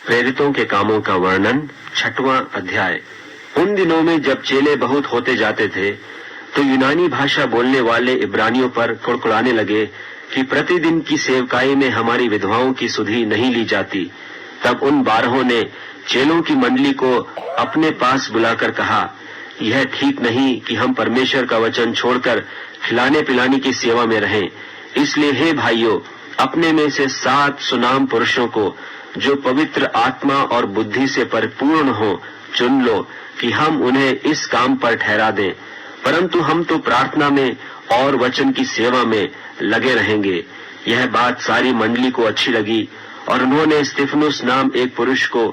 प्रेरितों के कामों का वर्णन 6वां अध्याय। उन दिनों में जब चेले बहुत होते जाते थे तो यूनानी भाषा बोलने वाले इब्रानियों पर कुड़कुड़ाने लगे कि प्रतिदिन की सेवकाई में हमारी विधवाओं की सुधि नहीं ली जाती। तब उन 12 ने चेलों की मंडली को अपने पास बुलाकर कहा, यह ठीक नहीं कि हम परमेश्वर का वचन छोड़कर खिलाने पिलाने की सेवा में रहें। इसलिए हे भाइयों, अपने में से 7 सुनाम पुरुषों को जो पवित्र आत्मा और बुद्धि से परिपूर्ण हो चुन लो कि हम उन्हें इस काम पर ठहरा दें। परंतु हम तो प्रार्थना में और वचन की सेवा में लगे रहेंगे। यह बात सारी मंडली को अच्छी लगी और उन्होंने स्तिफनुस नाम एक पुरुष को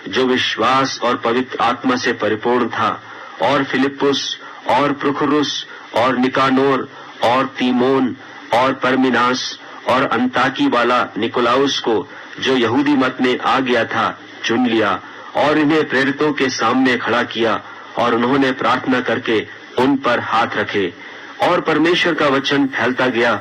जो विश्वास और पवित्र आत्मा से परिपूर्ण था, और फिलिपुस और प्रुखुरुस और निकानोर और तीमोन और परमिनास और अंताकी वाला निकोलाउस को जो यहूदी मत में आ गया था चुन लिया और इन्हें प्रेरितों के सामने खड़ा किया, और उन्होंने प्रार्थना करके उन पर हाथ रखे। और परमेश्वर का वचन फैलता गया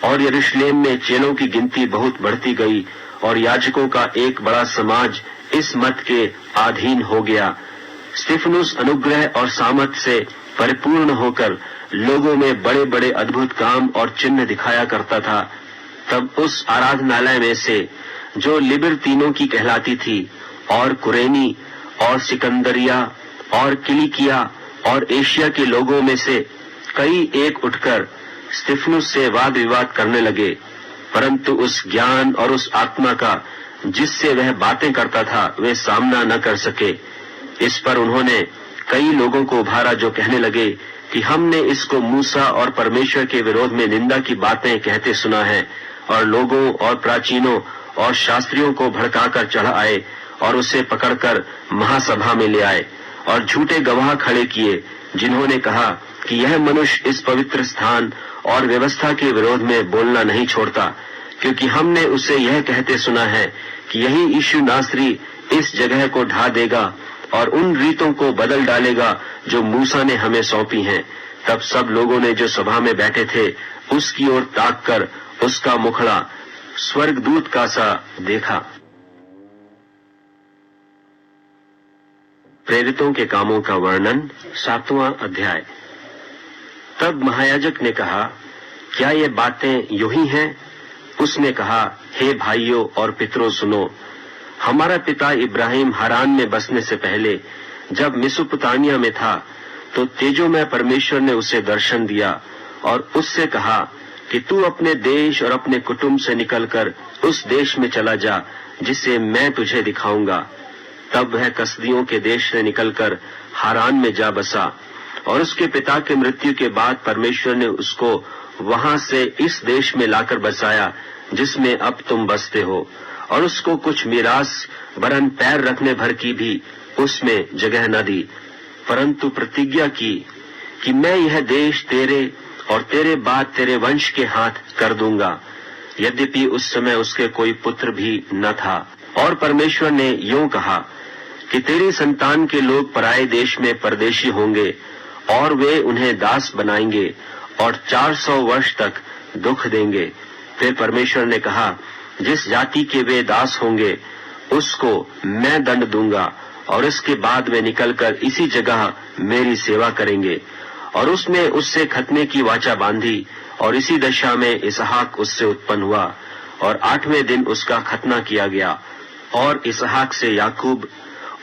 और यरूशलेम में चेलों की गिनती बहुत बढ़ती गई और याजकों का एक बड़ा समाज इस मत के अधीन हो गया। स्तिफनुस अनुग्रह और सामर्थ से परिपूर्ण होकर लोगों में बड़े बड़े अद्भुत काम और चिन्ह दिखाया करता था। तब उस आराधनालय में से जो लिबरतीनों की कहलाती थी और कुरेनी और सिकंदरिया और किलिकिया और एशिया के लोगों में से कई एक उठकर स्तिफनुस से वाद विवाद करने लगे, परंतु उस ज्ञान और उस आत्मा का जिससे वह बातें करता था वे सामना न कर सके। इस पर उन्होंने कई लोगों को उभारा जो कहने लगे कि हमने इसको मूसा और परमेश्वर के विरोध में निंदा की बातें कहते सुना है, और लोगों और प्राचीनों और शास्त्रियों को भड़काकर चढ़ आए और उसे पकड़कर महासभा में ले आए और झूठे गवाह खड़े किए, जिन्होंने कहा कि यह मनुष्य इस पवित्र स्थान और व्यवस्था के विरोध में बोलना नहीं छोड़ता, क्योंकि हमने उसे यह कहते सुना है कि यही यीशु नासरी इस जगह को ढा देगा और उन रीतों को बदल डालेगा जो मूसा ने हमें सौंपी हैं। तब सब लोगों ने जो सभा में बैठे थे उसकी ओर ताककर उसका मुखड़ा स्वर्गदूत का सा देखा। प्रेरितों के कामों का वर्णन 7वां अध्याय। तब महायाजक ने कहा, क्या ये बातें यूं ही हैं? उसने कहा, हे भाइयों और पितरों सुनो, हमारा पिता इब्राहिम हारान में बसने से पहले जब मेसोपोटामिया में था तो तेजोमय परमेश्वर ने उसे दर्शन दिया और उससे कहा कि तू अपने देश और अपने कुटुंब से निकलकर उस देश में चला जा जिसे मैं तुझे दिखाऊंगा। तब वह कसदियों के देश से निकलकर हारान में जा बसा, और उसके पिता के मृत्यु के बाद परमेश्वर ने उसको वहां से इस देश में लाकर बसाया जिसमें अब तुम बसते हो, और उसको कुछ मीरास वरन पैर रखने भर की भी उसमें जगह न दी, परंतु प्रतिज्ञा की कि मैं यह देश तेरे और तेरे बाद तेरे वंश के हाथ कर दूंगा। यद्यपि उस समय उसके कोई पुत्र भी न था। और परमेश्वर ने यूं कहा कि तेरी संतान के लोग पराये देश में परदेशी होंगे और वे उन्हें दास बनाएंगे और 400 वर्ष तक दुख देंगे। फिर परमेश्वर ने कहा, जिस जाति के वे दास होंगे उसको मैं दंड दूंगा और इसके बाद वे निकलकर इसी जगह मेरी सेवा करेंगे। और उसने उससे खतने की वाचा बांधी, और इसी दशा में इसहाक उससे उत्पन्न हुआ, और 8वें दिन उसका खतना किया गया। और इसहाक से याकूब,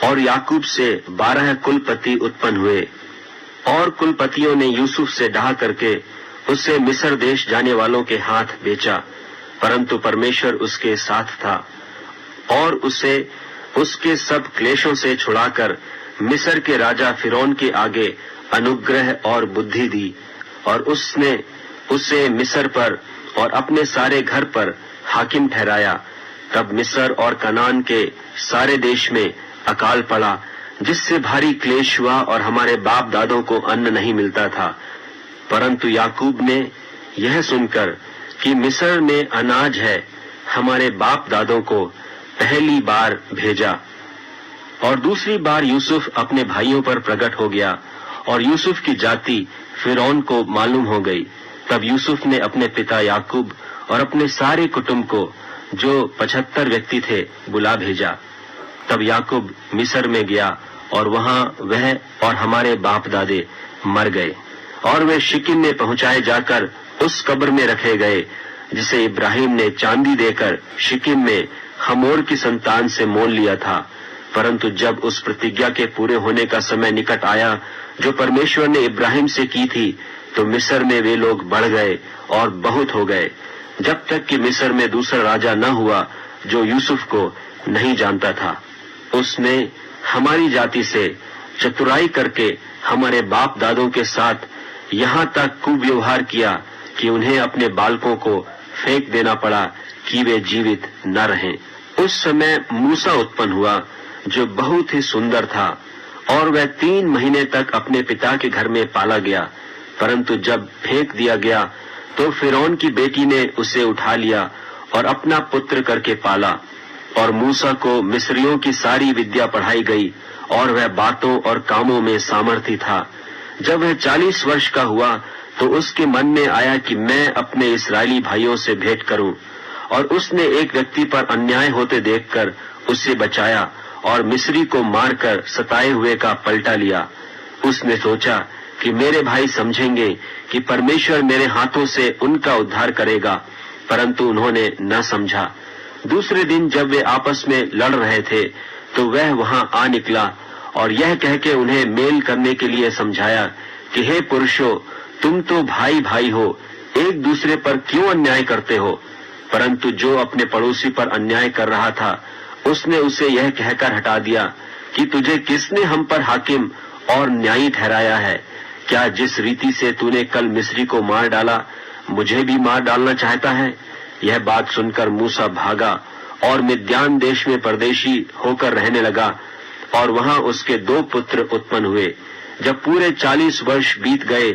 और याकूब से 12 कुलपति उत्पन्न हुए, और कुलपतियों ने यूसुफ से डाह करके उसे मिस्र देश जाने वालों के हाथ बेचा, परंतु परमेश्वर उसके साथ था और उसे उसके सब क्लेशों से छुड़ाकर मिस्र के राजा फिरौन के आगे अनुग्रह और बुद्धि दी, और उसने उसे मिस्र पर और अपने सारे घर पर हाकिम ठहराया। तब मिस्र और कनान के सारे देश में अकाल पड़ा, जिससे भारी क्लेश हुआ और हमारे बाप दादों को अन्न नहीं मिलता था। परंतु याकूब ने यह सुनकर कि मिस्र में अनाज है, हमारे बाप दादों को पहली बार भेजा। और दूसरी बार यूसुफ अपने भाइयों पर प्रकट हो गया, और यूसुफ की जाति फिरौन को मालूम हो गई। तब यूसुफ ने अपने पिता याकूब और अपने सारे कुटुंब को, जो 75 व्यक्ति थे, बुला भेजा। तब याकूब मिस्र में गया और वहां वह और हमारे बाप दादे मर गए और वे शिकिम में पहुंचाए जाकर उस कब्र में रखे गए जिसे इब्राहिम ने चांदी देकर शिकिम में हमोर की संतान से मोल लिया था। परंतु जब उस प्रतिज्ञा के पूरे होने का समय निकट आया जो परमेश्वर ने इब्राहिम से की थी, तो मिस्र में वे लोग बढ़ गए और बहुत हो गए, जब तक कि मिस्र में दूसरा राजा न हुआ जो यूसुफ को नहीं जानता था। उसने हमारी जाति से चतुराई करके हमारे बाप दादों के साथ यहाँ तक कुव्यवहार किया कि उन्हें अपने बालकों को फेंक देना पड़ा कि वे जीवित न रहें। उस समय मूसा उत्पन्न हुआ जो बहुत ही सुंदर था और वह 3 महीने तक अपने पिता के घर में पाला गया। परंतु जब फेंक दिया गया तो फिरौन की बेटी ने उसे उठा लिया और अपना पुत्र करके पाला। और मूसा को मिस्रियों की सारी विद्या पढ़ाई गई और वह बातों और कामों में सामर्थी था। जब वह 40 वर्ष का हुआ तो उसके मन में आया कि मैं अपने इस्राएली भाइयों से भेंट करूं, और उसने एक व्यक्ति पर अन्याय होते देखकर उसे बचाया और मिस्री को मारकर सताए हुए का पलटा लिया। उसने सोचा कि मेरे भाई समझेंगे कि परमेश्वर मेरे हाथों से उनका उद्धार करेगा, परंतु उन्होंने न समझा। दूसरे दिन जब वे आपस में लड़ रहे थे तो वह वहां आ निकला और यह कह के उन्हें मेल करने के लिए समझाया कि हे पुरुषों, तुम तो भाई भाई हो, एक दूसरे पर क्यों अन्याय करते हो। परंतु जो अपने पड़ोसी पर अन्याय कर रहा था उसने उसे यह कहकर हटा दिया कि तुझे किसने हम पर हाकिम और न्यायी ठहराया है? क्या जिस रीति से तूने कल मिस्री को मार डाला मुझे भी मार डालना चाहता है? यह बात सुनकर मूसा भागा और मिद्यान देश में परदेशी होकर रहने लगा और वहां उसके 2 पुत्र उत्पन्न हुए। जब पूरे 40 वर्ष बीत गए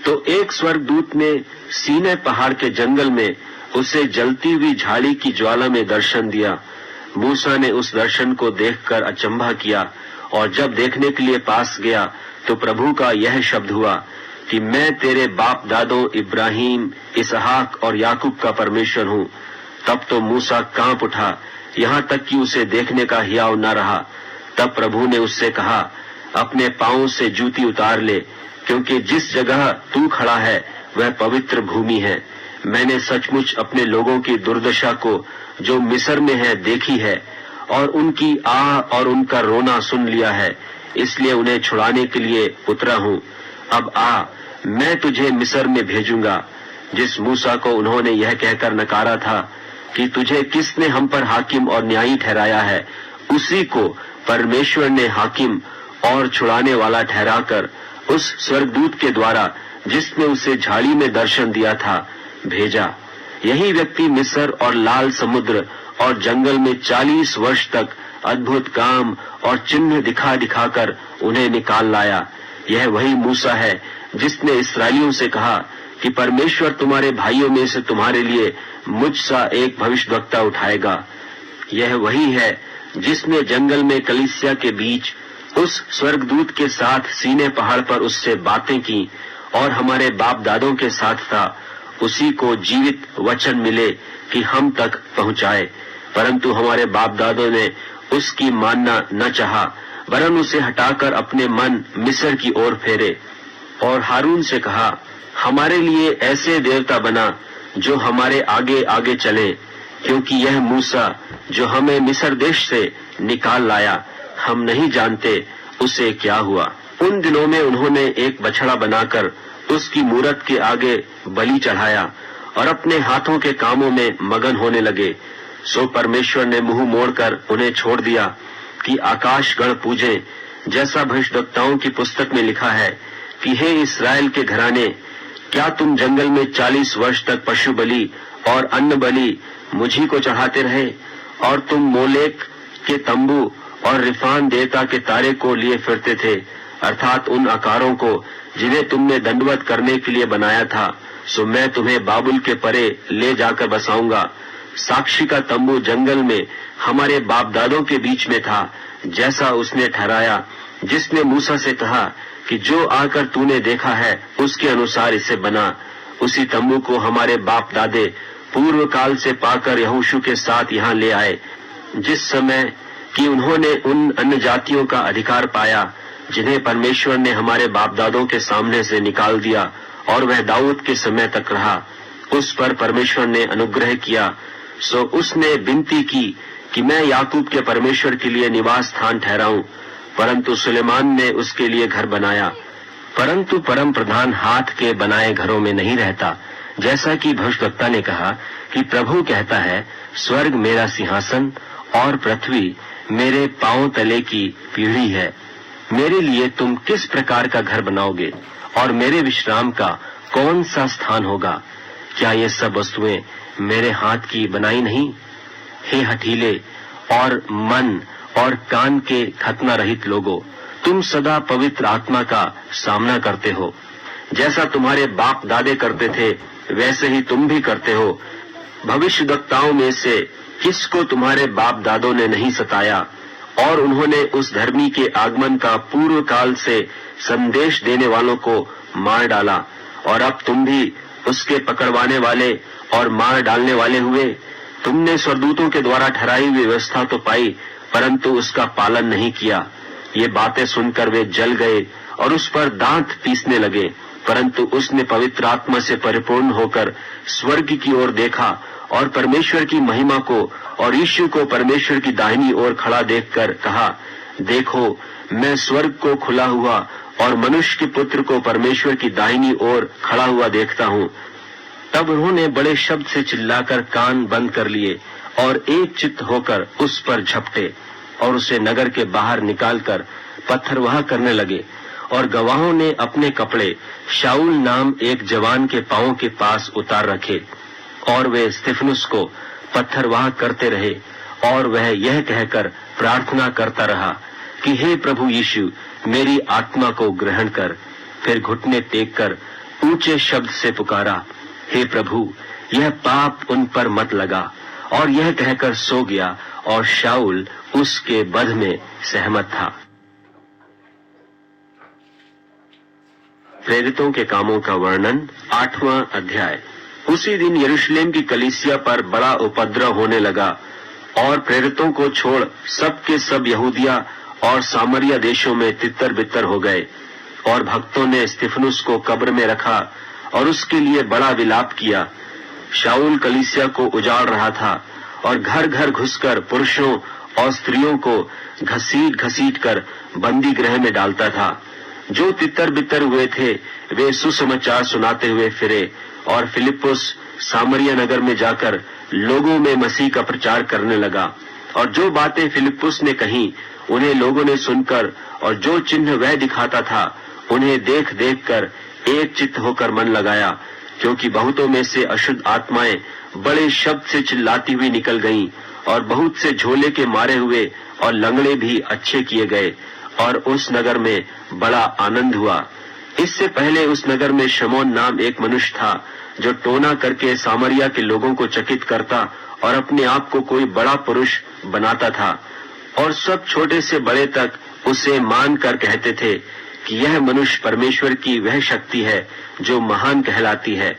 तो एक स्वर्गदूत ने सीनै पहाड़ के जंगल में उसे जलती हुई झाड़ी की ज्वाला में दर्शन दिया। मूसा ने उस दर्शन को देखकर अचंभा किया और जब देखने के लिए पास गया तो प्रभु का यह शब्द हुआ कि मैं तेरे बाप दादों इब्राहिम, इसहाक और याकूब का परमेश्वर हूँ। तब तो मूसा कांप उठा, यहाँ तक कि उसे देखने का हियाव न रहा। तब प्रभु ने उससे कहा, अपने पांवों से जूती उतार ले, क्योंकि जिस जगह तू खड़ा है वह पवित्र भूमि है। मैंने सचमुच अपने लोगों की दुर्दशा को जो मिस्र में है देखी है और उनकी आह और उनका रोना सुन लिया है, इसलिए उन्हें छुड़ाने के लिए उतरा हूँ। अब आ, मैं तुझे मिस्र में भेजूंगा। जिस मूसा को उन्होंने यह कहकर नकारा था कि तुझे किसने हम पर हाकिम और न्यायी ठहराया है, उसी को परमेश्वर ने हाकिम और छुड़ाने वाला ठहराकर उस स्वर्गदूत के द्वारा जिसने उसे झाड़ी में दर्शन दिया था भेजा। यही व्यक्ति मिस्र और लाल समुद्र और जंगल में 40 वर्ष तक अद्भुत काम और चिन्ह दिखा दिखाकर उन्हें निकाल लाया। यह वही मूसा है जिसने इस्राएलियों से कहा कि परमेश्वर तुम्हारे भाइयों में से तुम्हारे लिए मुझ सा एक भविष्यद्वक्ता उठाएगा। यह वही है जिसने जंगल में कलीसिया के बीच उस स्वर्गदूत के साथ सीनै पहाड़ पर उससे बातें की और हमारे बाप दादों के साथ था। उसी को जीवित वचन मिले कि हम तक पहुंचाए, परंतु हमारे बाप दादों ने उसकी मानना न चाहा, वरन उसे हटाकर अपने मन मिस्र की ओर फेरे। और हारून से कहा, हमारे लिए ऐसे देवता बना जो हमारे आगे आगे चले, क्योंकि यह मूसा जो हमें मिस्र देश से निकाल लाया, हम नहीं जानते उसे क्या हुआ। उन दिनों में उन्होंने एक बछड़ा बनाकर उसकी मूरत के आगे बलि चढ़ाया और अपने हाथों के कामों में मगन होने लगे। सो परमेश्वर ने मुंह मोड़कर उन्हें छोड़ दिया कि आकाश गण पूजे, जैसा भविष्यद्वक्ताओं की पुस्तक में लिखा है कि हे इस्राएल के घराने, क्या तुम जंगल में 40 वर्ष तक पशु बलि और अन्न बलि मुझी को चढ़ाते रहे, और तुम मोलेक के तंबू और रिफान देवता के तारे को लिए फिरते थे, अर्थात उन आकारों को जिन्हें तुमने दंडवत करने के लिए बनाया था। सो मैं तुम्हें बाबुल के परे ले जाकर बसाऊंगा। साक्षी का तंबू जंगल में हमारे बाप दादों के बीच में था, जैसा उसने ठहराया, जिसने मूसा से कहा कि जो आकर तूने देखा है उसके अनुसार इसे बना। उसी तंबू को हमारे बाप दादे पूर्व काल से पाकर यहोशू के साथ यहाँ ले आए, जिस समय कि उन्होंने उन अन्य जातियों का अधिकार पाया जिन्हें परमेश्वर ने हमारे बाप दादों के सामने से निकाल दिया और वह दाऊद के समय तक रहा। उस पर परमेश्वर ने अनुग्रह किया, सो उसने विनती की कि मैं याकूब के परमेश्वर के लिए निवास स्थान ठहराऊं, परंतु सुलेमान ने उसके लिए घर बनाया। परंतु परम प्रधान हाथ के बनाए घरों में नहीं रहता, जैसा कि भविष्यवक्ता ने कहा कि प्रभु कहता है, स्वर्ग मेरा सिंहासन और पृथ्वी मेरे पांव तले की पीढ़ी है। मेरे लिए तुम किस प्रकार का घर बनाओगे और मेरे विश्राम का कौन सा स्थान होगा? क्या ये सब वस्तुएं मेरे हाथ की बनाई नहीं? हे हठीले और मन और कान के खतना रहित लोगों, तुम सदा पवित्र आत्मा का सामना करते हो। जैसा तुम्हारे बाप दादे करते थे वैसे ही तुम भी करते हो। भविष्यद्वक्ताओं में से किसको तुम्हारे बाप दादों ने नहीं सताया, और उन्होंने उस धर्मी के आगमन का पूर्व काल से संदेश देने वालों को मार डाला, और अब तुम भी उसके पकड़वाने वाले और मार डालने वाले हुए। तुमने स्वर्गदूतों के द्वारा ठहराई हुई व्यवस्था तो पाई, परंतु उसका पालन नहीं किया। ये बातें सुनकर वे जल गए और उस पर दांत पीसने लगे, परंतु उसने पवित्र आत्मा से परिपूर्ण होकर स्वर्ग की ओर देखा और परमेश्वर की महिमा को और यीशु को परमेश्वर की दाहिनी ओर खड़ा देखकर कहा, देखो, मैं स्वर्ग को खुला हुआ और मनुष्य के पुत्र को परमेश्वर की दाहिनी ओर खड़ा हुआ देखता हूँ। तब उन्होंने बड़े शब्द से चिल्लाकर कान बंद कर लिए और एक चित्त होकर उस पर झपटे और उसे नगर के बाहर निकालकर पत्थरवाह करने लगे। और गवाहों ने अपने कपड़े शाऊल नाम एक जवान के पांवों के पास उतार रखे, और वे स्तिफनुस को पत्थरवाह करते रहे, और वह यह कहकर प्रार्थना करता रहा कि हे प्रभु यीशु, मेरी आत्मा को ग्रहण कर। फिर घुटने टेककर ऊंचे शब्द से पुकारा, हे प्रभु, यह पाप उन पर मत लगा। और यह कहकर सो गया, और शाऊल उसके वध में सहमत था। प्रेरितों के कामों का वर्णन, 8वां अध्याय। उसी दिन यरूशलेम की कलीसिया पर बड़ा उपद्रव होने लगा, और प्रेरितों को छोड़ सब के सब यहूदिया और सामरिया देशों में तितर बितर हो गए। और भक्तों ने स्तिफनुस को कब्र में रखा और उसके लिए बड़ा विलाप किया। शाऊल कलीसिया को उजाड़ रहा था और घर घर घुसकर पुरुषों और स्त्रियों को घसीट घसीट कर बंदी गृह में डालता था। जो तितर बितर हुए थे वे सुसमाचार सुनाते हुए फिरे, और फिलिप्पुस सामरिया नगर में जाकर लोगों में मसीह का प्रचार करने लगा। और जो बातें फिलिप्पुस ने कही उन्हें लोगों ने सुनकर, और जो चिन्ह वह दिखाता था उन्हें देख देख कर एक चित्त होकर मन लगाया, क्योंकि बहुतों में से अशुद्ध आत्माएं बड़े शब्द से चिल्लाती हुई निकल गईं, और बहुत से झोले के मारे हुए और लंगड़े भी अच्छे किए गए, और उस नगर में बड़ा आनंद हुआ। इससे पहले उस नगर में शमौन नाम एक मनुष्य था, जो टोना करके सामरिया के लोगों को चकित करता और अपने आप को कोई बड़ा पुरुष बनाता था, और सब छोटे से बड़े तक उसे मान कर कहते थे कि यह मनुष्य परमेश्वर की वह शक्ति है जो महान कहलाती है।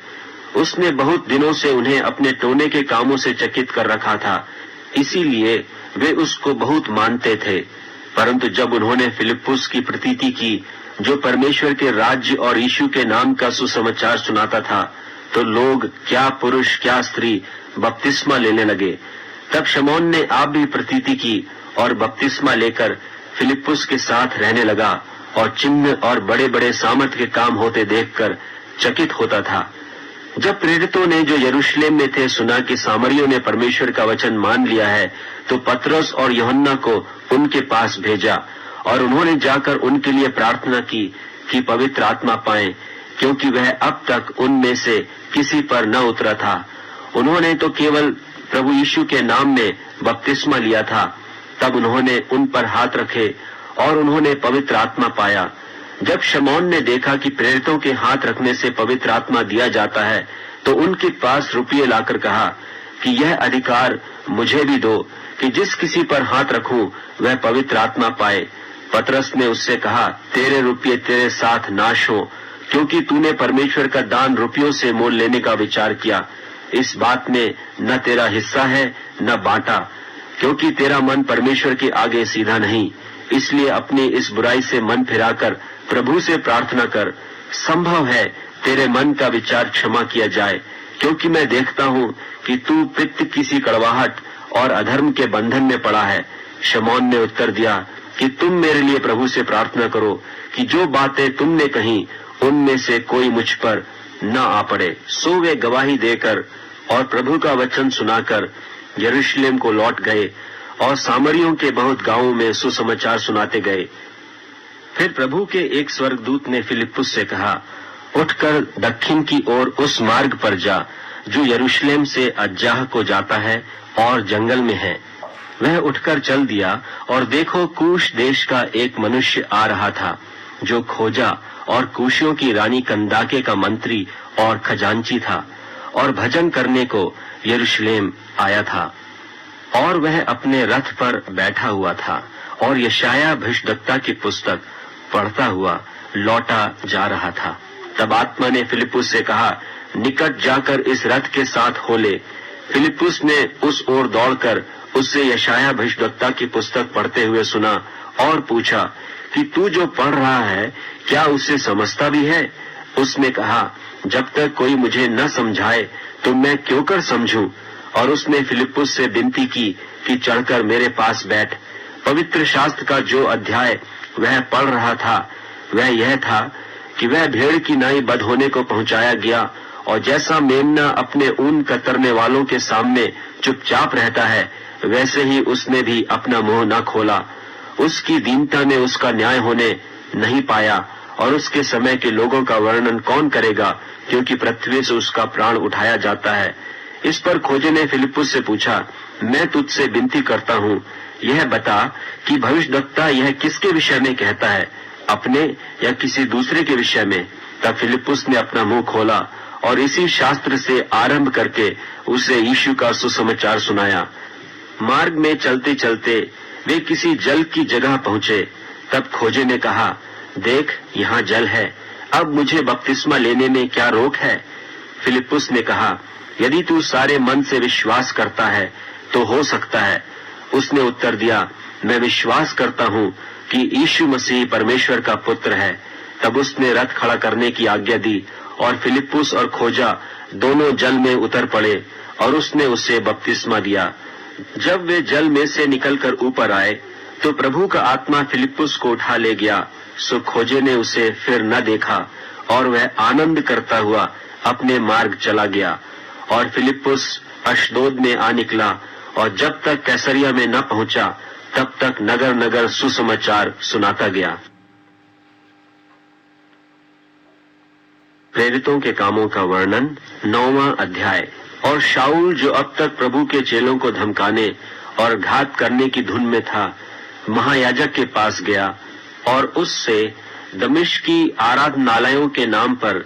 उसने बहुत दिनों से उन्हें अपने टोने के कामों से चकित कर रखा था, इसीलिए वे उसको बहुत मानते थे। परंतु जब उन्होंने फिलिप्पुस की प्रतीति की, जो परमेश्वर के राज्य और यीशु के नाम का सुसमाचार सुनाता था, तो लोग क्या पुरुष क्या स्त्री बपतिस्मा लेने लगे। तब शमौन ने आप भी प्रतीति की और बपतिस्मा लेकर फिलिप्पुस के साथ रहने लगा, और चिन्ह और बड़े बड़े सामर्थ के काम होते देखकर चकित होता था। जब प्रेरितों ने जो यरूशलेम में थे सुना कि सामरियों ने परमेश्वर का वचन मान लिया है, तो पतरस और यूहन्ना को उनके पास भेजा, और उन्होंने जाकर उनके लिए प्रार्थना की कि पवित्र आत्मा पाएं, क्योंकि वह अब तक उनमें से किसी पर न उतरा था। उन्होंने तो केवल प्रभु यीशु के नाम में बपतिस्मा लिया था। तब उन्होंने उन पर हाथ रखे और उन्होंने पवित्र आत्मा पाया। जब शमौन ने देखा कि प्रेरितों के हाथ रखने से पवित्र आत्मा दिया जाता है, तो उनके पास रुपये लाकर कहा कि यह अधिकार मुझे भी दो कि जिस किसी पर हाथ रखूं वह पवित्र आत्मा पाए। पतरस ने उससे कहा, तेरे रुपये तेरे साथ नाश हो, क्योंकि तूने परमेश्वर का दान रुपयों से मोल लेने का विचार किया। इस बात में न तेरा हिस्सा है न बांटा, क्योंकि तेरा मन परमेश्वर के आगे सीधा नहीं, इसलिए अपनी इस बुराई से मन फिराकर प्रभु से प्रार्थना कर। संभव है तेरे मन का विचार क्षमा किया जाए, क्योंकि मैं देखता हूँ कि तू पित्त की सी कड़वाहट और अधर्म के बंधन में पड़ा है। शमौन ने उत्तर दिया कि तुम मेरे लिए प्रभु से प्रार्थना करो कि जो बातें तुमने कही उनमें से कोई मुझ पर न आ पड़े। सो वे गवाही देकर और प्रभु का वचन सुनाकर यरूशलेम को लौट गए और सामरियों के बहुत गांवों में सुसमाचार सुनाते गए। फिर प्रभु के एक स्वर्गदूत ने फिलिप्पुस से कहा, उठकर दक्षिण की ओर उस मार्ग पर जा जो यरूशलेम से अज्जाह को जाता है और जंगल में है। वह उठकर चल दिया और देखो कूश देश का एक मनुष्य आ रहा था जो खोजा और कूशियों की रानी कंदाके का मंत्री और खजांची था और भजन करने को यरूशलेम आया था। और वह अपने रथ पर बैठा हुआ था और यशायाह भविष्यद्वक्ता की पुस्तक पढ़ता हुआ लौटा जा रहा था। तब आत्मा ने फिलिप्पुस से कहा, निकट जाकर इस रथ के साथ हो ले। फिलिप्पुस ने उस ओर दौड़कर उससे यशायाह भविष्यद्वक्ता की पुस्तक पढ़ते हुए सुना और पूछा कि तू जो पढ़ रहा है क्या उसे समझता भी है? उसने कहा, जब तक कोई मुझे न समझाए तो मैं क्यों कर समझूं? और उसने फिलिप्पुस से विनती की कि चढ़कर मेरे पास बैठ। पवित्र शास्त्र का जो अध्याय वह पढ़ रहा था वह यह था कि वह भेड़ की नाई बध होने को पहुंचाया गया और जैसा मेमना अपने ऊन कतरने वालों के सामने चुपचाप रहता है वैसे ही उसने भी अपना मुंह न खोला। उसकी दीनता ने उसका न्याय होने नहीं पाया और उसके समय के लोगों का वर्णन कौन करेगा, क्योंकि पृथ्वी से उसका प्राण उठाया जाता है। इस पर खोजे ने फिलिप्पुस से पूछा, मैं तुझसे विनती करता हूँ, यह बता कि भविष्यद्वक्ता यह किसके विषय में कहता है, अपने या किसी दूसरे के विषय में? तब फिलिप्पुस ने अपना मुंह खोला और इसी शास्त्र से आरंभ करके उसे यीशु का सुसमाचार सुनाया। मार्ग में चलते चलते वे किसी जल की जगह पहुंचे। तब खोजे ने कहा, देख यहाँ जल है, अब मुझे बपतिस्मा लेने में क्या रोक है? फिलिप्पुस ने कहा, यदि तू सारे मन से विश्वास करता है तो हो सकता है। उसने उत्तर दिया, मैं विश्वास करता हूँ कि यीशु मसीह परमेश्वर का पुत्र है। तब उसने रथ खड़ा करने की आज्ञा दी और फिलिप्पुस और खोजा दोनों जल में उतर पड़े और उसने उसे बपतिस्मा दिया। जब वे जल में से निकलकर ऊपर आए तो प्रभु का आत्मा फिलिप्पुस को उठा ले गया। सो खोजे ने उसे फिर न देखा और वह आनंद करता हुआ अपने मार्ग चला गया। और फिलिप्पुस अशदोद में आ निकला और जब तक कैसरिया में न पहुंचा तब तक नगर नगर सुसमाचार सुनाता गया। प्रेरितों के कामों का वर्णन 9वां अध्याय। और शाऊल जो अब तक प्रभु के चेलों को धमकाने और घात करने की धुन में था, महायाजक के पास गया और उससे दमिश्क की आराधनालयों के नाम पर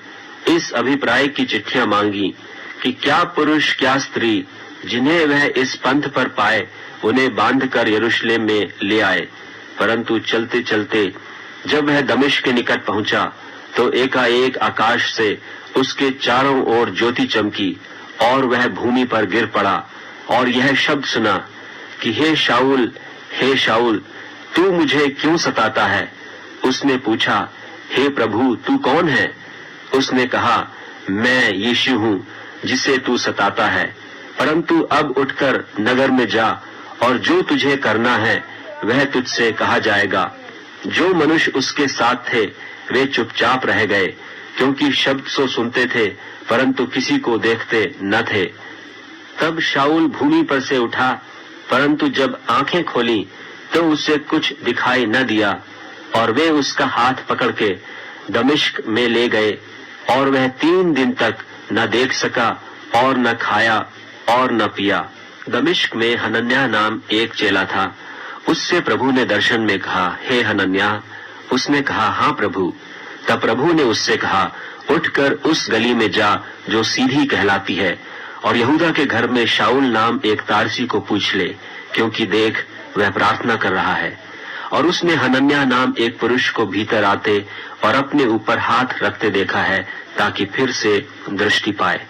इस अभिप्राय की चिट्ठियां मांगी कि क्या पुरुष क्या स्त्री जिन्हें वह इस पंथ पर पाए उन्हें बांधकर यरूशलेम में ले आए। परंतु चलते चलते जब वह दमिश्क के निकट पहुंचा तो एकाएक आकाश से उसके चारों ओर ज्योति चमकी और वह भूमि पर गिर पड़ा और यह शब्द सुना कि हे शाऊल, तू मुझे क्यों सताता है? उसने पूछा, हे प्रभु, तू कौन है? उसने कहा, मैं यीशु हूँ जिसे तू सताता है। परंतु अब उठकर नगर में जा और जो तुझे करना है वह तुझसे कहा जाएगा। जो मनुष्य उसके साथ थे वे चुपचाप रह गए, क्योंकि शब्द सो सुनते थे परंतु किसी को देखते न थे। तब शाऊल भूमि पर से उठा, परंतु जब आंखें खोली तो उसे कुछ दिखाई न दिया और वे उसका हाथ पकड़ के दमिश्क में ले गए और वह 3 दिन तक न देख सका और न खाया और न पिया। दमिश्क में हनन्याह नाम एक चेला था। उससे प्रभु ने दर्शन में कहा, हे हनन्याह। उसने कहा, हाँ प्रभु। तब प्रभु ने उससे कहा, उठकर उस गली में जा जो सीधी कहलाती है और यहूदा के घर में शाऊल नाम एक तारसी को पूछ ले, क्योंकि देख वह प्रार्थना कर रहा है। और उसने हनन्याह नाम एक पुरुष को भीतर आते और अपने ऊपर हाथ रखते देखा है ताकि फिर से दृष्टि पाए।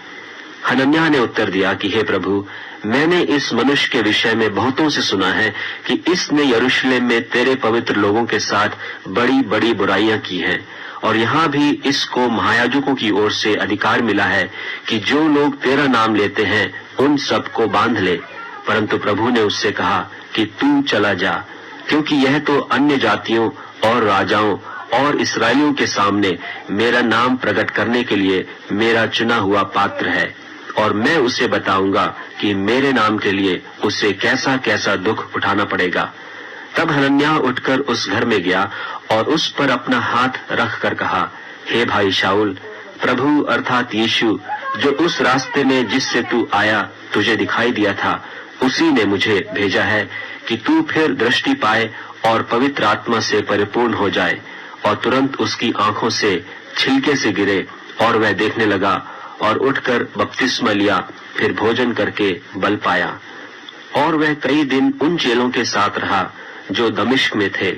हनन्याह ने उत्तर दिया कि हे प्रभु, मैंने इस मनुष्य के विषय में बहुतों से सुना है कि इसने यरूशलेम में तेरे पवित्र लोगों के साथ बड़ी बड़ी बुराइयां की हैं, और यहाँ भी इसको महायाजकों की ओर से अधिकार मिला है कि जो लोग तेरा नाम लेते हैं उन सबको बांध ले। परंतु प्रभु ने उससे कहा कि तू चला जा, क्योंकि यह तो अन्य जातियों और राजाओं और इस्राएलियों के सामने मेरा नाम प्रकट करने के लिए मेरा चुना हुआ पात्र है, और मैं उसे बताऊंगा कि मेरे नाम के लिए उसे कैसा कैसा दुख उठाना पड़ेगा। तब हनन्याह उठकर उस घर में गया और उस पर अपना हाथ रख कर कहा, हे भाई शाऊल, प्रभु अर्थात यीशु जो उस रास्ते में जिससे तू आया तुझे दिखाई दिया था, उसी ने मुझे भेजा है कि तू फिर दृष्टि पाए और पवित्र आत्मा से परिपूर्ण हो जाए। और तुरंत उसकी आंखों से छिलके से गिरे और वह देखने लगा, और उठकर बपतिस्मा लिया, फिर भोजन करके बल पाया। और वह कई दिन उन चेलों के साथ रहा जो दमिश्क में थे,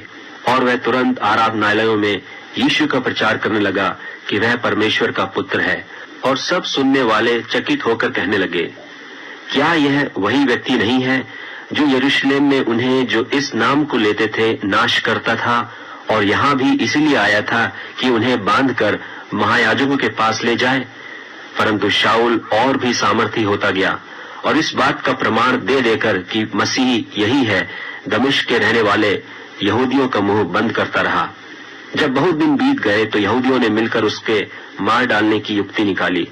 और वह तुरंत आराधनालयों में यीशु का प्रचार करने लगा कि वह परमेश्वर का पुत्र है। और सब सुनने वाले चकित होकर कहने लगे, क्या यह वही व्यक्ति नहीं है जो यरूशलेम में उन्हें जो इस नाम को लेते थे नाश करता था, और यहाँ भी इसीलिए आया था कि उन्हें बांधकर महायाजकों के पास ले जाए। परंतु शाऊल और भी सामर्थी होता गया, और इस बात का प्रमाण दे देकर कि मसीह यही है, दमिश्क के रहने वाले यहूदियों का मुंह बंद करता रहा। जब बहुत दिन बीत गए तो यहूदियों ने मिलकर उसके मार डालने की युक्ति निकाली,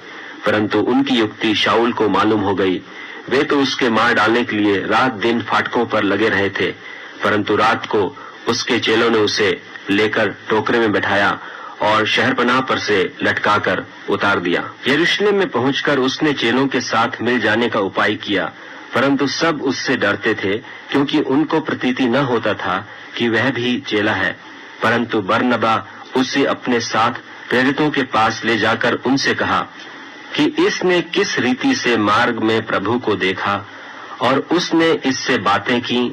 परंतु उनकी युक्ति शाऊल को मालूम हो गई। वे तो उसके मार डालने के लिए रात दिन फाटकों पर लगे रहे थे, परंतु रात को उसके चेलों ने उसे लेकर टोकरे में बैठाया और शहरपनाह पर से लटकाकर उतार दिया। यरूशलेम में पहुंचकर उसने चेलों के साथ मिल जाने का उपाय किया, परंतु सब उससे डरते थे, क्योंकि उनको प्रतीति न होता था कि वह भी चेला है। परंतु बरनबा उसे अपने साथ प्रेरितों के पास ले जाकर उनसे कहा कि इसने किस रीति से मार्ग में प्रभु को देखा और उसने इससे बातें की।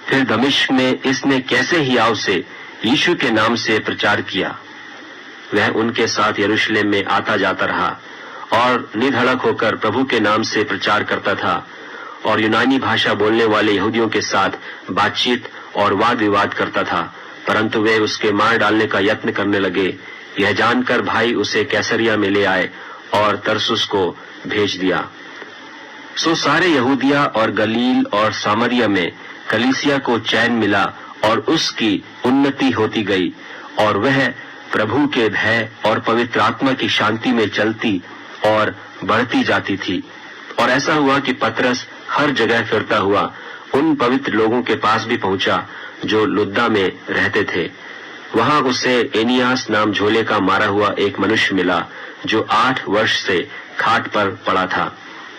फिर दमिश्क में इसने कैसे हियाव से यीशु के नाम से प्रचार किया। वह उनके साथ यरूशलेम में आता जाता रहा और निधड़क होकर प्रभु के नाम से प्रचार करता था, और यूनानी भाषा बोलने वाले यहूदियों के साथ बातचीत और वाद विवाद करता था। परंतु वे उसके मार डालने का यत्न करने लगे। यह जानकर भाई उसे कैसरिया में ले आए और तरसुस को भेज दिया। सो सारे यहूदिया और गलील और सामरिया में कलीसिया को चैन मिला और उसकी उन्नति होती गई, और वह प्रभु के भय और पवित्र आत्मा की शांति में चलती और बढ़ती जाती थी। और ऐसा हुआ कि पतरस हर जगह फिरता हुआ उन पवित्र लोगों के पास भी पहुंचा जो लुद्दा में रहते थे। वहां उसे एनियास नाम झोले का मारा हुआ एक मनुष्य मिला जो 8 वर्ष से खाट पर पड़ा था।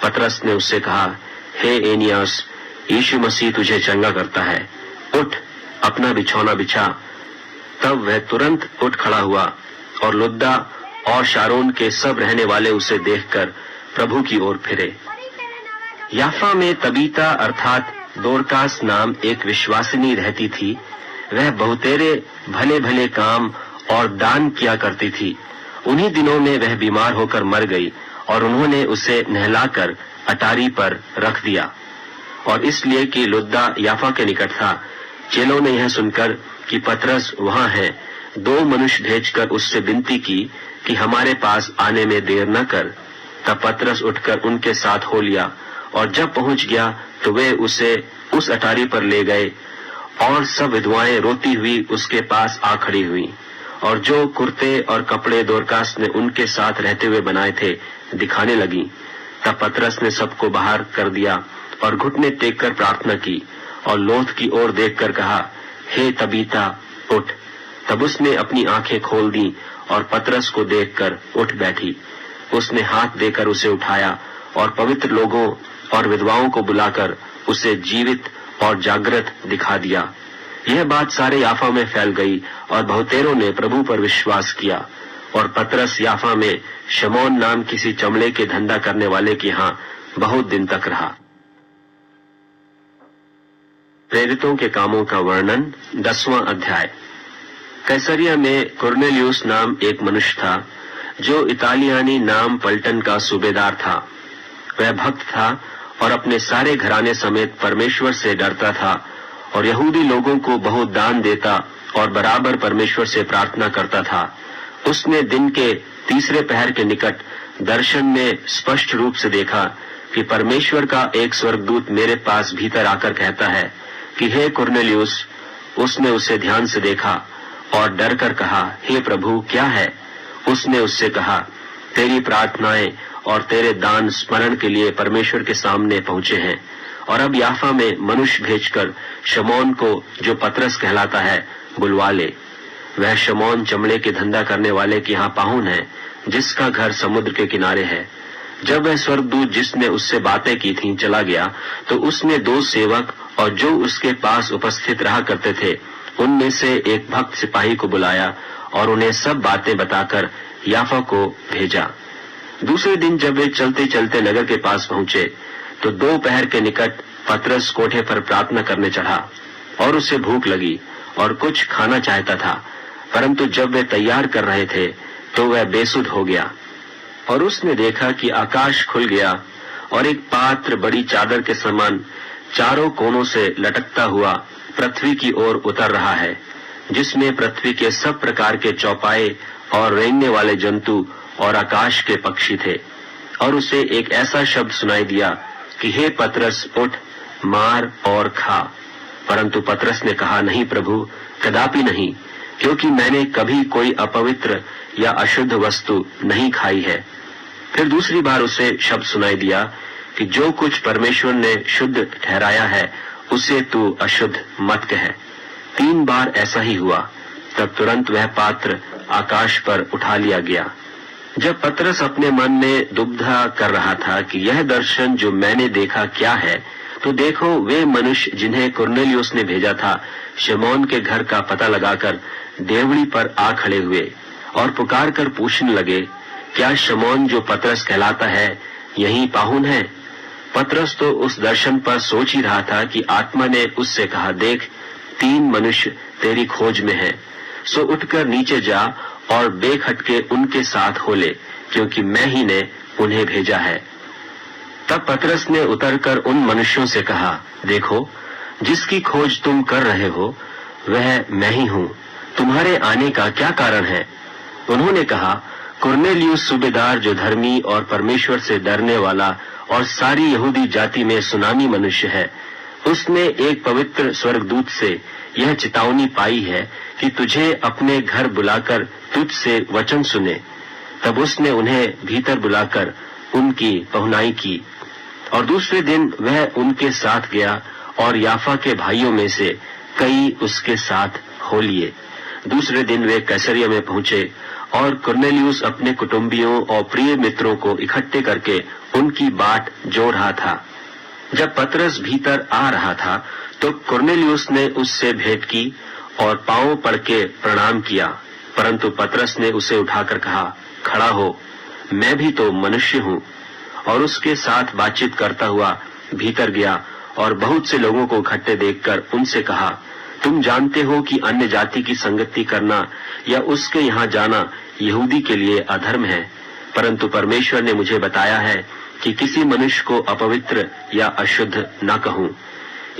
पतरस ने उससे कहा, हे एनियास, यीशु मसीह तुझे चंगा करता है, उठ, अपना बिछौना बिछा। तब वह तुरंत उठ खड़ा हुआ, और लुद्दा और शारोन के सब रहने वाले उसे देखकर प्रभु की ओर फिरे। याफा में तबीता अर्थात दोरकास नाम एक विश्वासिनी रहती थी। वह बहुतेरे भले भले काम और दान किया करती थी। उन्हीं दिनों में वह बीमार होकर मर गई, और उन्होंने उसे नहलाकर अटारी पर रख दिया। और इसलिए कि लुद्दा याफा के निकट था, चेलों ने यह सुनकर कि पतरस वहां है, 2 मनुष्य भेजकर उससे विनती की कि हमारे पास आने में देर न कर। तब पतरस उठकर उनके साथ हो लिया, और जब पहुंच गया तो वे उसे उस अटारी पर ले गए, और सब विधवाएं रोती हुई उसके पास आ खड़ी हुई, और जो कुर्ते और कपड़े दोरकास ने उनके साथ रहते हुए बनाए थे दिखाने लगी। तब पतरस ने सबको बाहर कर दिया और घुटने टेक कर प्रार्थना की, और लोथ की ओर देखकर कहा, हे तबीता, उठ। तब उसने अपनी आंखें खोल दी और पतरस को देखकर उठ बैठी। उसने हाथ देकर उसे उठाया और पवित्र लोगों और विधवाओं को बुलाकर उसे जीवित और जागृत दिखा दिया। यह बात सारे याफा में फैल गई, और बहुतेरों ने प्रभु पर विश्वास किया। और पतरस याफा में शमौन नाम किसी चमड़े के धंधा करने वाले के यहाँ बहुत दिन तक रहा। प्रेरितों के कामों का वर्णन, 10वां अध्याय। कैसरिया में कुरनेलियुस नाम एक मनुष्य था जो इतालियानी नाम पलटन का सूबेदार था। वह भक्त था और अपने सारे घराने समेत परमेश्वर से डरता था और यहूदी लोगों को बहुत दान देता और बराबर परमेश्वर से प्रार्थना करता था। उसने दिन के तीसरे पहर के निकट दर्शन में स्पष्ट रूप से देखा कि परमेश्वर का एक स्वर्गदूत मेरे पास भीतर आकर कहता है कि हे कुरनेलियुस। उसने उसे ध्यान से देखा और डर कर कहा, हे प्रभु, क्या है? उसने उससे कहा, तेरी प्रार्थनाएं और तेरे दान स्मरण के लिए परमेश्वर के सामने पहुंचे हैं और अब याफा में मनुष्य भेजकर शमौन को, जो पतरस कहलाता है, बुलवा ले। वह शमौन चमड़े के धंधा करने वाले के यहाँ पाहुन है, जिसका घर समुद्र के किनारे है। जब वह स्वर्गदूत जिसने उससे बातें की थीं चला गया, तो उसने 2 सेवक और जो उसके पास उपस्थित रहा करते थे उनमें से एक भक्त सिपाही को बुलाया और उन्हें सब बातें बताकर याफा को भेजा। दूसरे दिन जब वे चलते चलते नगर के पास पहुंचे, तो 2 पहर के निकट पतरस कोठे पर प्रार्थना करने चढ़ा और उसे भूख लगी और कुछ खाना चाहता था, परंतु जब वे तैयार कर रहे थे तो वह बेसुध हो गया। और उसने देखा कि आकाश खुल गया और एक पात्र बड़ी चादर के समान चारों कोनों से लटकता हुआ पृथ्वी की ओर उतर रहा है, जिसमें पृथ्वी के सब प्रकार के चौपाए और रेंगने वाले जंतु और आकाश के पक्षी थे। और उसे एक ऐसा शब्द सुनाई दिया कि हे पतरस, उठ, मार और खा। परंतु पतरस ने कहा, नहीं प्रभु, कदापि नहीं, क्योंकि मैंने कभी कोई अपवित्र या अशुद्ध वस्तु नहीं खाई है। फिर दूसरी बार उसे शब्द सुनाई दिया कि जो कुछ परमेश्वर ने शुद्ध ठहराया है उसे तू अशुद्ध मत कह। 3 बार ऐसा ही हुआ। तब तुरंत वह पात्र आकाश पर उठा लिया गया। जब पतरस अपने मन में दुविधा कर रहा था कि यह दर्शन जो मैंने देखा क्या है, तो देखो, वे मनुष्य जिन्हें कुरनेलियुस ने भेजा था, शमौन के घर का पता लगाकर देवड़ी पर आ खड़े हुए और पुकार कर पूछने लगे, क्या शमौन जो पतरस कहलाता है यहीं पाहुन है? पतरस तो उस दर्शन पर सोच ही रहा था कि आत्मा ने उससे कहा, देख, 3 मनुष्य तेरी खोज में हैं, सो उठकर नीचे जा और बेखटके उनके साथ हो ले, क्योंकि मैं ही ने उन्हें भेजा है। तब पतरस ने उतरकर उन मनुष्यों से कहा, देखो, जिसकी खोज तुम कर रहे हो वह मैं ही हूँ। तुम्हारे आने का क्या कारण है? उन्होंने कहा, कुरनेलियुस सूबेदार, जो धर्मी और परमेश्वर से डरने वाला और सारी यहूदी जाति में सुनामी मनुष्य है, उसने एक पवित्र स्वर्गदूत से यह चेतावनी पाई है कि तुझे अपने घर बुलाकर तुझसे वचन सुने। तब उसने उन्हें भीतर बुलाकर उनकी पहुनाई की और दूसरे दिन वह उनके साथ गया और याफा के भाइयों में से कई उसके साथ हो लिए। दूसरे दिन वे कैसरिया में पहुंचे और कुरनेलियुस अपने कुटुंबियों और प्रिय मित्रों को इकट्ठे करके उनकी बाट जोड़ रहा था। जब पतरस भीतर आ रहा था तो कुरनेलियुस ने उससे भेंट की और पांव पड़ के प्रणाम किया, परंतु पतरस ने उसे उठाकर कहा, खड़ा हो, मैं भी तो मनुष्य हूँ। और उसके साथ बातचीत करता हुआ भीतर गया और बहुत से लोगों को इकट्ठे देखकर उनसे कहा, तुम जानते हो कि अन्य जाति की संगति करना या उसके यहाँ जाना यहूदी के लिए अधर्म है, परंतु परमेश्वर ने मुझे बताया है कि किसी मनुष्य को अपवित्र या अशुद्ध न कहूं।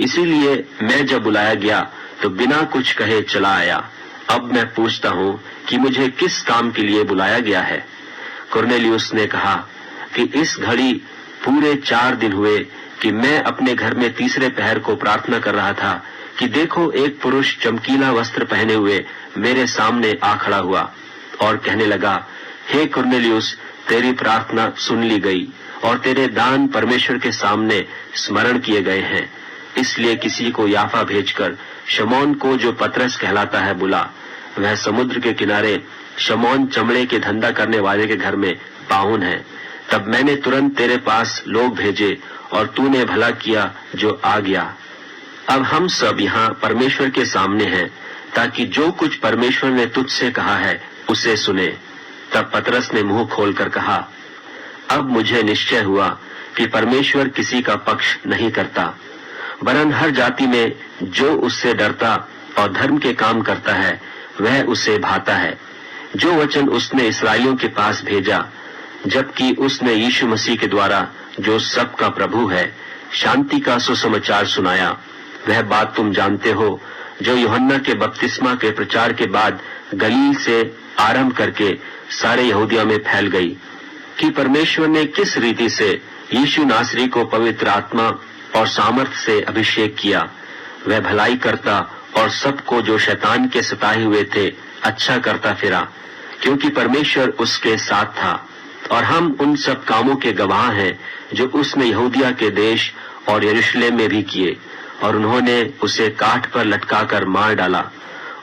इसीलिए मैं जब बुलाया गया तो बिना कुछ कहे चला आया। अब मैं पूछता हूँ कि मुझे किस काम के लिए बुलाया गया है? कुरनेलियुस ने कहा कि इस घड़ी पूरे 4 दिन हुए कि मैं अपने घर में तीसरे पहर को प्रार्थना कर रहा था कि देखो, एक पुरुष चमकीला वस्त्र पहने हुए मेरे सामने आ खड़ा हुआ और कहने लगा, हे कुरनेलियुस, तेरी प्रार्थना सुन ली गई और तेरे दान परमेश्वर के सामने स्मरण किए गए हैं। इसलिए किसी को याफा भेजकर शमौन को, जो पतरस कहलाता है, बुला। वह समुद्र के किनारे शमौन चमड़े के धंधा करने वाले के घर में पाहुन है। तब मैंने तुरंत तेरे पास लोग भेजे और तूने भला किया जो आ गया। अब हम सब यहाँ परमेश्वर के सामने हैं, ताकि जो कुछ परमेश्वर ने तुझसे कहा है उसे सुने। तब पतरस ने मुंह खोलकर कहा, अब मुझे निश्चय हुआ कि परमेश्वर किसी का पक्ष नहीं करता, वरन हर जाति में जो उससे डरता और धर्म के काम करता है वह उसे भाता है। जो वचन उसने इस्राएलियों के पास भेजा, जबकि उसने यीशु मसीह के द्वारा जो सबका प्रभु है, शांति का सुसमाचार सुनाया। वह बात तुम जानते हो जो यूहन्ना के बपतिस्मा के प्रचार के बाद गलील से आरंभ करके सारे यहूदिया में फैल गई, कि परमेश्वर ने किस रीति से यीशु नासरी को पवित्र आत्मा और सामर्थ से अभिषेक किया। वह भलाई करता और सबको जो शैतान के सताए हुए थे अच्छा करता फिरा, क्योंकि परमेश्वर उसके साथ था। और हम उन सब कामों के गवाह हैं जो उसने यहूदिया के देश और यरूशलेम में भी किए, और उन्होंने उसे काठ पर लटकाकर मार डाला।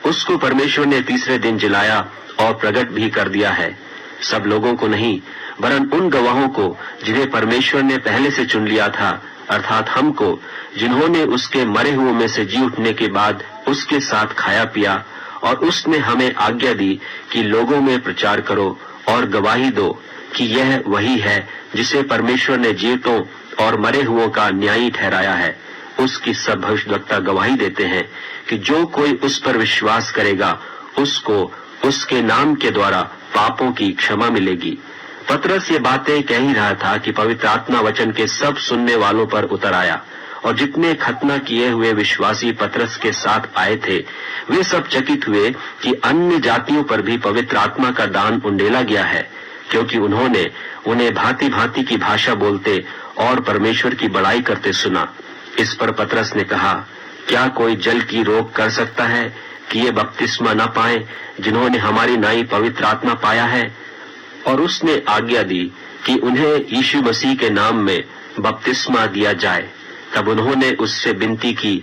उसको परमेश्वर ने तीसरे दिन जिलाया और प्रकट भी कर दिया है, सब लोगों को नहीं वरन उन गवाहों को जिन्हें परमेश्वर ने पहले से चुन लिया था, अर्थात हमको, जिन्होंने उसके मरे हुओं में से जी उठने के बाद उसके साथ खाया पिया। और उसने हमें आज्ञा दी कि लोगों में प्रचार करो और गवाही दो कि यह वही है जिसे परमेश्वर ने जीवितों और मरे हुओं का न्यायी ठहराया है। उसकी सब भविष्यद्वक्ता गवाही देते हैं कि जो कोई उस पर विश्वास करेगा उसको उसके नाम के द्वारा पापों की क्षमा मिलेगी। पतरस ये बातें कह ही रहा था कि पवित्र आत्मा वचन के सब सुनने वालों पर उतर आया, और जितने खतना किए हुए विश्वासी पतरस के साथ आए थे वे सब चकित हुए कि अन्य जातियों पर भी पवित्र आत्मा का दान उंडेला गया है, क्योंकि उन्होंने उन्हें भांति भांति की भाषा बोलते और परमेश्वर की बड़ाई करते सुना। इस पर पतरस ने कहा, क्या कोई जल की रोक कर सकता है कि ये बपतिस्मा न पाए जिन्होंने हमारी नाई पवित्र आत्मा पाया है? और उसने आज्ञा दी कि उन्हें यीशु मसीह के नाम में बपतिस्मा दिया जाए। तब उन्होंने उससे विनती की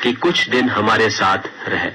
कि कुछ दिन हमारे साथ रहे।